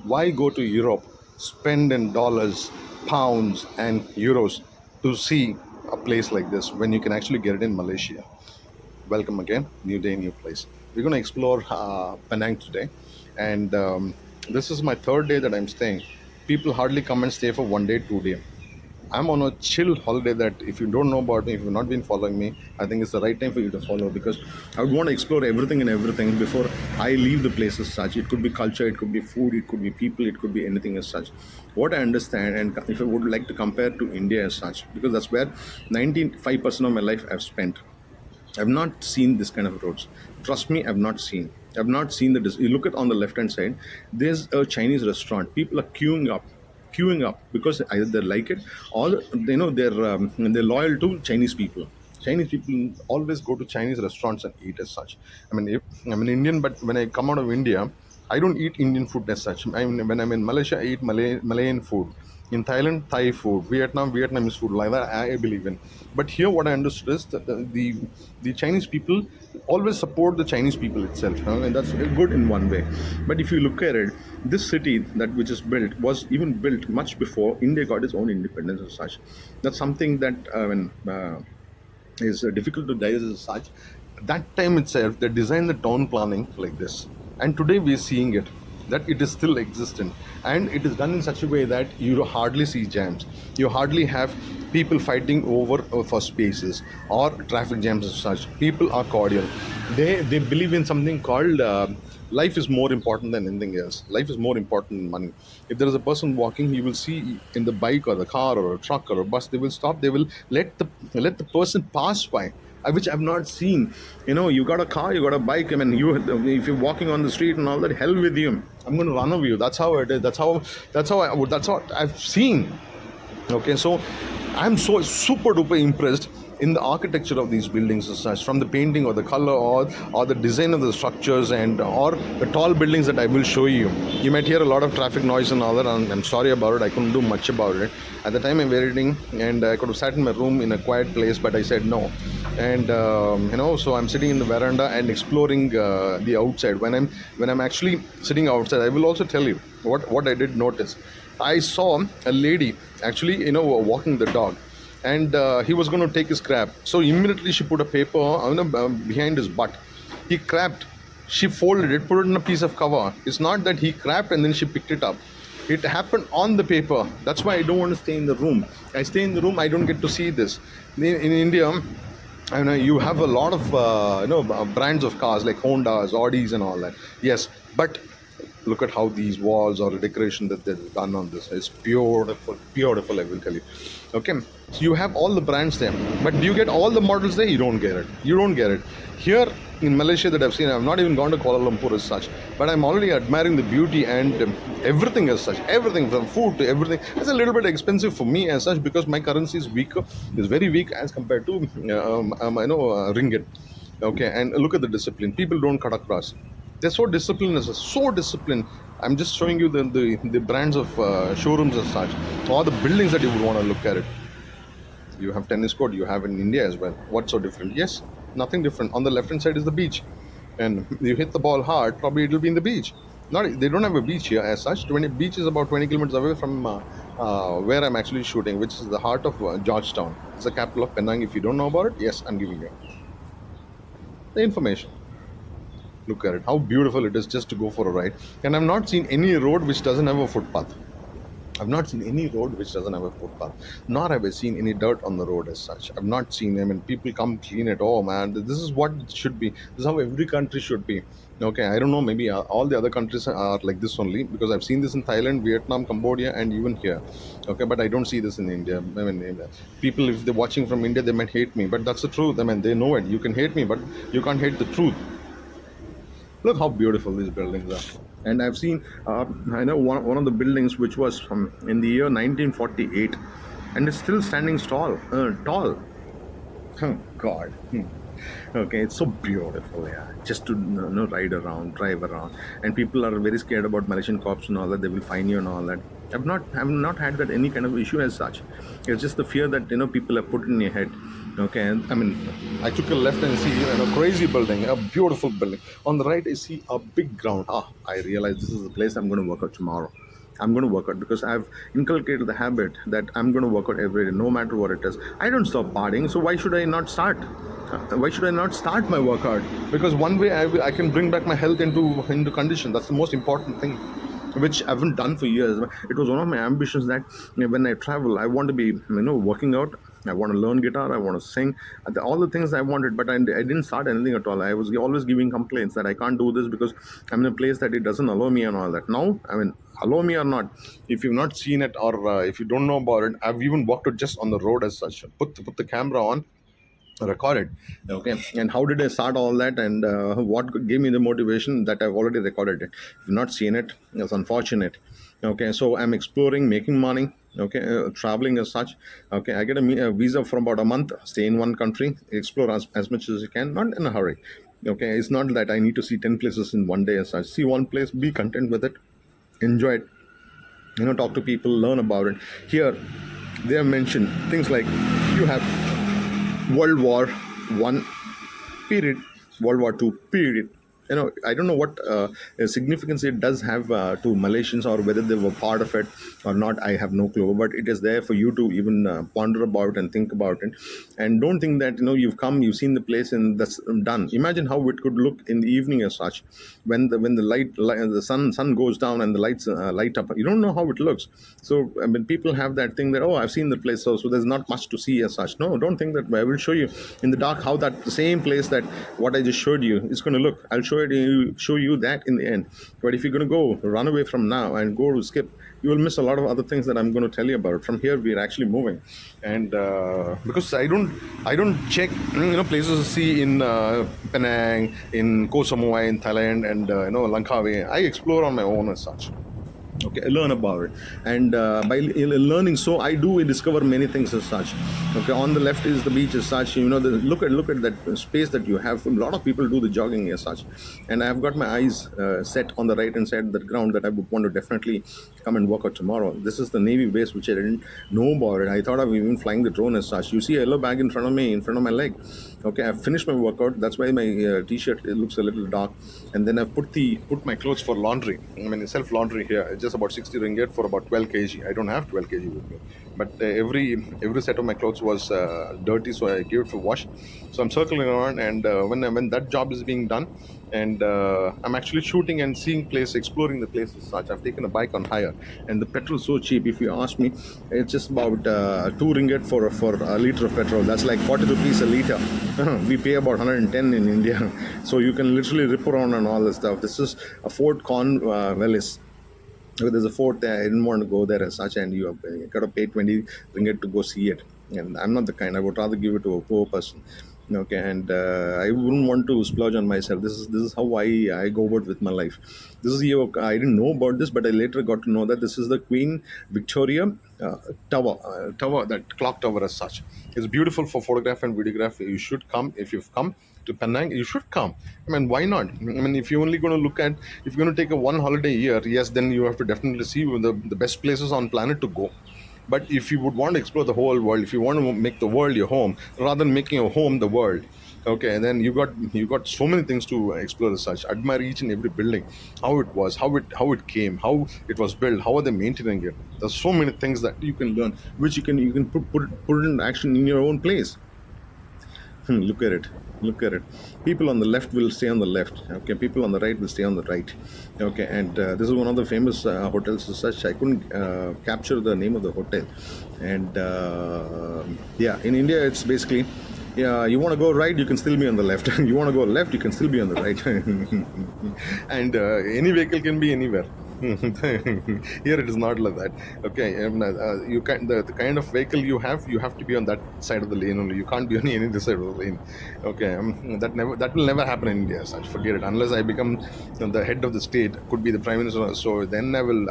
Why go to Europe, spend in dollars, pounds, and euros to see a place like this when you can actually get it in Malaysia? Welcome again, new day, new place. We're going to explore Penang today, and this is my third day that I'm staying. People hardly come and stay for 1 day, 2 day. I'm on a chill holiday that if you don't know about me, if you've not been following me, I think it's the right time for you to follow because I would want to explore everything and everything before I leave the place as such. It could be culture, it could be food, it could be people, it could be anything as such. What I understand, and if I would like to compare to India as such, because that's where 95% of my life I've spent. I've not seen this kind of roads. Trust me, I've not seen. I've not seen the. You look at on the left hand side. There's a Chinese restaurant. People are queuing up because either they like it or they're loyal to Chinese people. Chinese people always go to Chinese restaurants and eat as such. I mean, if, I'm an Indian, but when I come out of India, I don't eat Indian food as such. I mean, when I'm in Malaysia, I eat Malayan food. In Thailand, Thai food. Vietnam, Vietnamese food. Like that, I believe in. But here, what I understood is that the Chinese people always support the Chinese people itself, and that's good in one way. But if you look at it, this city that which is built was even built much before India got its own independence as such. That's something that is difficult to digest as such. That time itself, they designed the town planning like this, and today we are seeing it that it is still existent, and it is done in such a way that you hardly see jams. You hardly have people fighting over for spaces or traffic jams as such. People are cordial. They believe in something called. Life is more important than anything else. Life is more important than money. If there is a person walking, you will see in the bike or the car or a truck or a bus, they will stop. They will let the person pass by, which I've not seen. You got a car, you got a bike. I mean, you if you're walking on the street and all that, hell with you. I'm going to run over you. That's how it is. That's what I've seen. Okay, so I'm so super duper impressed in the architecture of these buildings as such, from the painting or the color or the design of the structures and or the tall buildings that I will show you. You might hear a lot of traffic noise and all that, and I'm sorry about it. I couldn't do much about it at the time I'm editing, and I could have sat in my room in a quiet place, but I said no. And so I'm sitting in the veranda and exploring the outside. When I'm actually sitting outside, I will also tell you what I did notice. I saw a lady actually, walking the dog, and he was going to take his crap. So immediately she put a paper behind his butt. He crapped. She folded it, put it in a piece of cover. It's not that he crapped and then she picked it up. It happened on the paper. That's why I don't want to stay in the room. I stay in the room, I don't get to see this. In India, I know you have a lot of brands of cars like Hondas, Audis, and all that. Yes, but look at how these walls or the decoration that they've done on this. It's beautiful, beautiful. I will tell you. Okay, so you have all the brands there, but do you get all the models there? You don't get it. You don't get it here in Malaysia that I've seen. I've not even gone to Kuala Lumpur as such, but I'm already admiring the beauty and everything as such. Everything from food to everything. It's a little bit expensive for me as such because my currency is weaker, is very weak as compared to ringgit. Okay, and look at the discipline. People don't cut across. They're so disciplined, so disciplined. I'm just showing you the brands of showrooms as such, or the buildings that you would want to look at it. You have tennis court, you have in India as well. What's so different? Yes, nothing different. On the left hand side is the beach, and you hit the ball hard, probably it'll be in the beach. Not, they don't have a beach here as such. Beach is about 20 kilometers away from where I'm actually shooting, which is the heart of Georgetown. It's the capital of Penang. If you don't know about it, yes, I'm giving you the information. Look at it, how beautiful it is just to go for a ride. And I've not seen any road which doesn't have a footpath. I've not seen any road which doesn't have a footpath. Nor have I seen any dirt on the road as such. I've not seen them, and people come clean it. Oh man, this is what it should be. This is how every country should be. Okay, I don't know, maybe all the other countries are like this only because I've seen this in Thailand, Vietnam, Cambodia, and even here. Okay, but I don't see this in India. I mean, people, if they're watching from India, they might hate me, but that's the truth. I mean, they know it. You can hate me, but you can't hate the truth. Look how beautiful these buildings are. And I've seen, I know one of the buildings which was in the year 1948, and it's still standing tall. Oh God. Okay, it's so beautiful, yeah. Just to ride around, drive around, and people are very scared about Malaysian cops and all that. They will fine you and all that. I've not had that any kind of issue as such. It's just the fear that people have put in your head. Okay, and I mean, I took a left and see a crazy building, a beautiful building. On the right, I see a big ground. I realize this is the place I'm going to work out tomorrow. I'm going to work out because I've inculcated the habit that I'm going to work out every day, no matter what it is. I don't stop partying, so why should I not start? Why should I not start my workout? Because one way I can bring back my health into condition. That's the most important thing, which I haven't done for years. It was one of my ambitions that when I travel, I want to be working out. I want to learn guitar. I want to sing. All the things I wanted, but I didn't start anything at all. I was always giving complaints that I can't do this because I'm in a place that it doesn't allow me and all that. Now, I mean, allow me or not, if you've not seen it or if you don't know about it, I've even walked it just on the road as such. Put the camera on, recorded. Okay, and how did I start all that, and what gave me the motivation? That I've already recorded it. If you've not seen it, it's unfortunate. Okay, so I'm exploring, making money. Okay, traveling as such. Okay, I get a visa for about a month, stay in one country, explore as much as you can, not in a hurry. Okay, it's not that I need to see 10 places in one day as such. See one place, be content with it, enjoy it, talk to people, learn about it. Here they have mentioned things like you have World War One period, World War Two period. I don't know what significance it does have to Malaysians, or whether they were part of it or not. I have no clue, but it is there for you to even ponder about and think about it. And don't think that you've come, you've seen the place, and that's done. Imagine how it could look in the evening as such, when the the sun goes down and the lights light up. You don't know how it looks. So I mean, people have that thing that, oh, I've seen the place, so there's not much to see as such. No, don't think that. I will show you in the dark how that the same place that what I just showed you is going to look. I'll show you that in the end. But if you're going to go run away from now and go to skip, you will miss a lot of other things that I'm going to tell you about. From here, we're actually moving, and because I don't check places to see in Penang, in Koh Samui, in Thailand, and Langkawi. I explore on my own as such. Okay, I learn about it, and by learning, so I do discover many things as such. Okay, on the left is the beach as such. Look at that space that you have. A lot of people do the jogging as such, and I've got my eyes set on the right hand side of the ground that I would want to definitely come and work out tomorrow. This is the Navy base, which I didn't know about it. I thought of even flying the drone as such. You see a yellow bag in front of me, in front of my leg. Okay, I've finished my workout. That's why my t-shirt, it looks a little dark. And then I've put my clothes for laundry. I mean, self laundry here. It's just about 60 ringgit for about 12 kg. I don't have 12 kg with me, but every set of my clothes was dirty, so I gave it for wash. So I'm circling around, and when that job is being done, and I'm actually shooting and seeing place, exploring the place as such. I've taken a bike on hire, and the petrol is so cheap. If you ask me, it's just about 2 ringgit for a liter of petrol. That's like 40 rupees a liter. We pay about 110 in India, so you can literally rip around and all this stuff. This is a Fort Cornwallis. There's a fort there. I didn't want to go there as such, and you got to pay 20 ringgit to go see it. And I'm not the kind. I would rather give it to a poor person. Okay, and I wouldn't want to splurge on myself. This is how I go about with my life. This is I didn't know about this, but I later got to know that this is the Queen Victoria tower, that clock tower as such. It's beautiful for photograph and videograph. You should come. If you've come to Penang, you should come. I mean, why not? I mean, if you're only going to if you're going to take a one holiday a year, yes, then you have to definitely see the best places on planet to go. But if you would want to explore the whole world, if you want to make the world your home rather than making your home the world, okay, and then you got so many things to explore as such. Admire each and every building, how it was, how it came, how it was built, how are they maintaining it. There's so many things that you can learn, which you can put in action in your own place. Look at it. Look at it. People on the left will stay on the left. Okay, people on the right will stay on the right. Okay, and this is one of the famous hotels as such. I couldn't capture the name of the hotel. And yeah, in India, it's basically, yeah, you want to go right, you can still be on the left. You want to go left, you can still be on the right. And any vehicle can be anywhere. Here it is not like that. Okay, you can the kind of vehicle you have to be on that side of the lane only. You can't be on any other side of the lane. Okay, that will never happen in India. Such forget it. Unless I become the head of the state, could be the prime minister. So then I will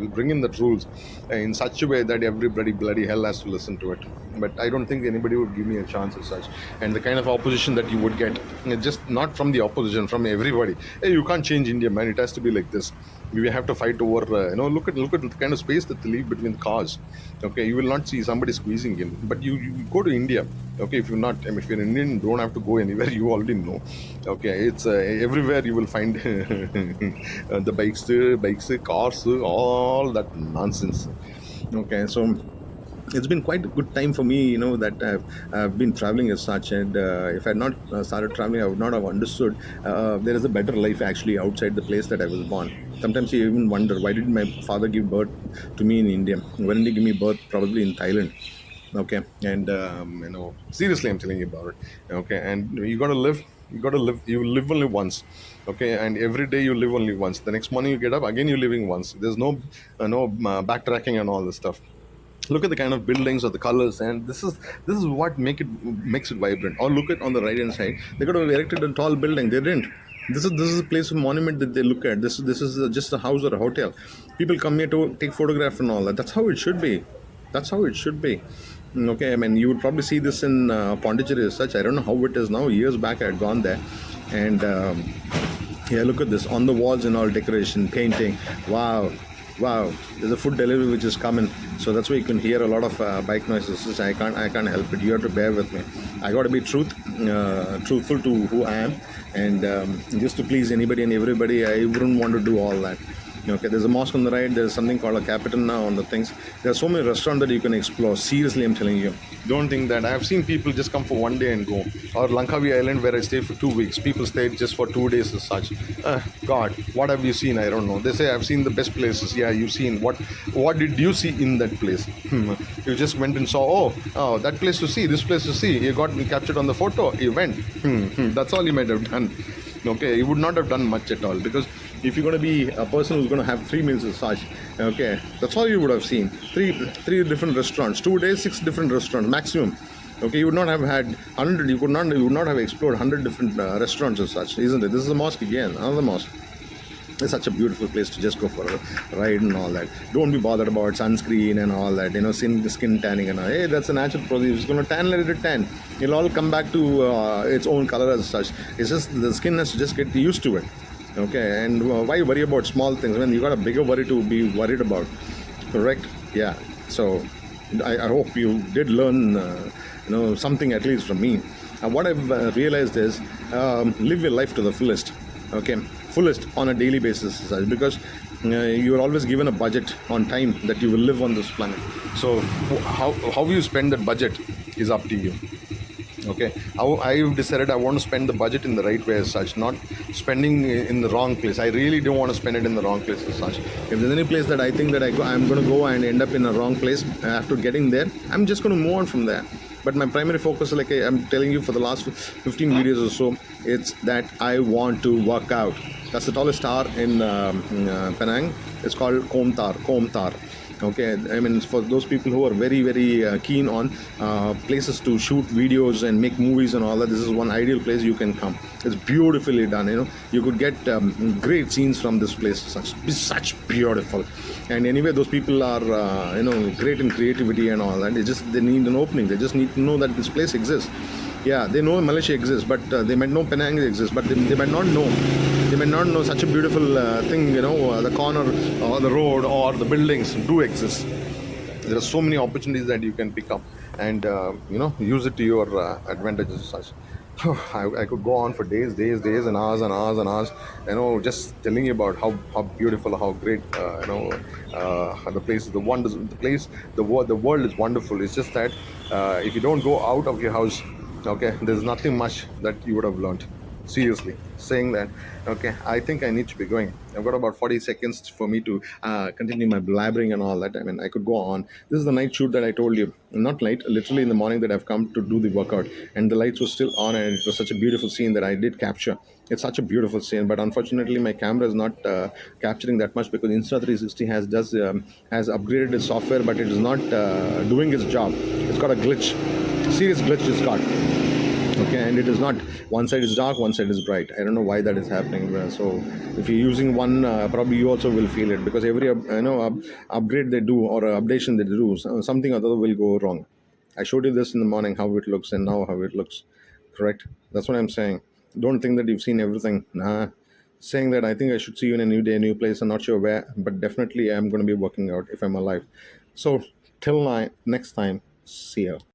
bring in the rules in such a way that everybody bloody hell has to listen to it. But I don't think anybody would give me a chance as such. And the kind of opposition that you would get, just not from the opposition, from everybody. Hey, you can't change India, man. It has to be like this. We have to fight over. Look at the kind of space that they leave between cars. Okay, you will not see somebody squeezing in. But you go to India. Okay, if you're not, I mean, if you're Indian, you don't have to go anywhere. You already know. Okay, it's everywhere you will find the bikes, cars, all that nonsense. Okay, so it's been quite a good time for me, that I've been traveling as such. And if I had not started traveling, I would not have understood there is a better life actually outside the place that I was born. Sometimes you even wonder, why did my father give birth to me in India? Why didn't he give me birth probably in Thailand? Okay, and seriously, I'm telling you about it. Okay, and you live only once. Okay, and every day you live only once. The next morning you get up again, you're living once. There's no backtracking and all this stuff. Look at the kind of buildings or the colors, and this is what makes it vibrant. Or look at on the right hand side, they could have erected a tall building. They didn't. This is a place of monument that they look at. This is just a house or a hotel. People come here to take photograph and all that. That's how it should be. That's how it should be. Okay, I mean, you would probably see this in Pondicherry as such. I don't know how it is now. Years back I had gone there, and yeah, look at this on the walls and all decoration, painting. Wow, wow. There's a food delivery which is coming, so that's why you can hear a lot of bike noises. I can't help it. You have to bear with me. I got to be truthful to who I am, and just to please anybody and everybody, I wouldn't want to do all that. Okay, there's a mosque on the right. There's something called a Capitan now on the things. There are so many restaurants that you can explore. Seriously, I'm telling you. Don't think that. I've seen people just come for one day and go. Or Langkawi Island, where I stayed for 2 weeks. People stayed just for 2 days as such. God, what have you seen? I don't know. They say I've seen the best places. Yeah, you've seen. What did you see in that place? You just went and saw, oh, that place to see, this place to see. You got me captured on the photo. You went. That's all you might have done. Okay, you would not have done much at all, because if you're going to be a person who's going to have 3 meals as such, okay, that's all you would have seen. Three different restaurants, 2 days, 6 different restaurants maximum. Okay, you would not have had 100. You would not have explored 100 different restaurants as such, isn't it? This is a mosque again, another mosque. It's such a beautiful place to just go for a ride and all that. Don't be bothered about sunscreen and all that. Skin tanning and all. Hey, that's a natural process. It's going to tan, let it tan. It'll all come back to its own color as such. It's just the skin has to just get used to it. Okay, and why worry about small things when you got a bigger worry to be worried about? Correct? Yeah. So I hope you did learn something at least from me. And what I've realized is live your life to the fullest. Okay, fullest on a daily basis, because you are always given a budget on time that you will live on this planet. So how you spend that budget is up to you. Okay, I've decided I want to spend the budget in the right way as such, not spending in the wrong place. I really don't want to spend it in the wrong place as such. If there's any place that I think that I'm going to go and end up in a wrong place after getting there, I'm just going to move on from there. But my primary focus, like I'm telling you for the last 15 videos or so, it's that I want to work out. That's the tallest tower in Penang. It's called Komtar. Okay, I mean, for those people who are very, very keen on places to shoot videos and make movies and all that, this is one ideal place you can come. It's beautifully done. You could get great scenes from this place. Such beautiful. And anyway, those people are great in creativity and all that. They need an opening. They just need to know that this place exists. Yeah, they know Malaysia exists, but they might know Penang exists, but they might not know. They may not know such a beautiful thing, the corner or the road or the buildings do exist. There are so many opportunities that you can pick up and, use it to your advantages as such. I could go on for days and hours, just telling you about how beautiful, how great, the place, the world is wonderful. It's just that if you don't go out of your house, okay, there's nothing much that you would have learned. seriously saying that. Okay, I think I need to be going. I've got about 40 seconds for me to continue my blabbering and all that. I mean, I could go on. This is the night shoot that I told you, not late, literally in the morning, that I've come to do the workout, and the lights were still on, and it was such a beautiful scene that I did capture. It's such a beautiful scene, but unfortunately my camera is not capturing that much, because Insta360 has upgraded its software, but it is not doing its job. It's got a glitch, serious glitch it's got. Okay, and it is not, one side is dark, one side is bright. I don't know why that is happening. So if you're using one, probably you also will feel it, because every upgrade they do, or updation they do, something or other will go wrong. I showed you this in the morning how it looks, and now how it looks. Correct, that's what I'm saying. Don't think that you've seen everything. Nah, saying that I think I should see you in a new day, a new place. I'm not sure where, but definitely I'm going to be working out if I'm alive. So till next time, see you.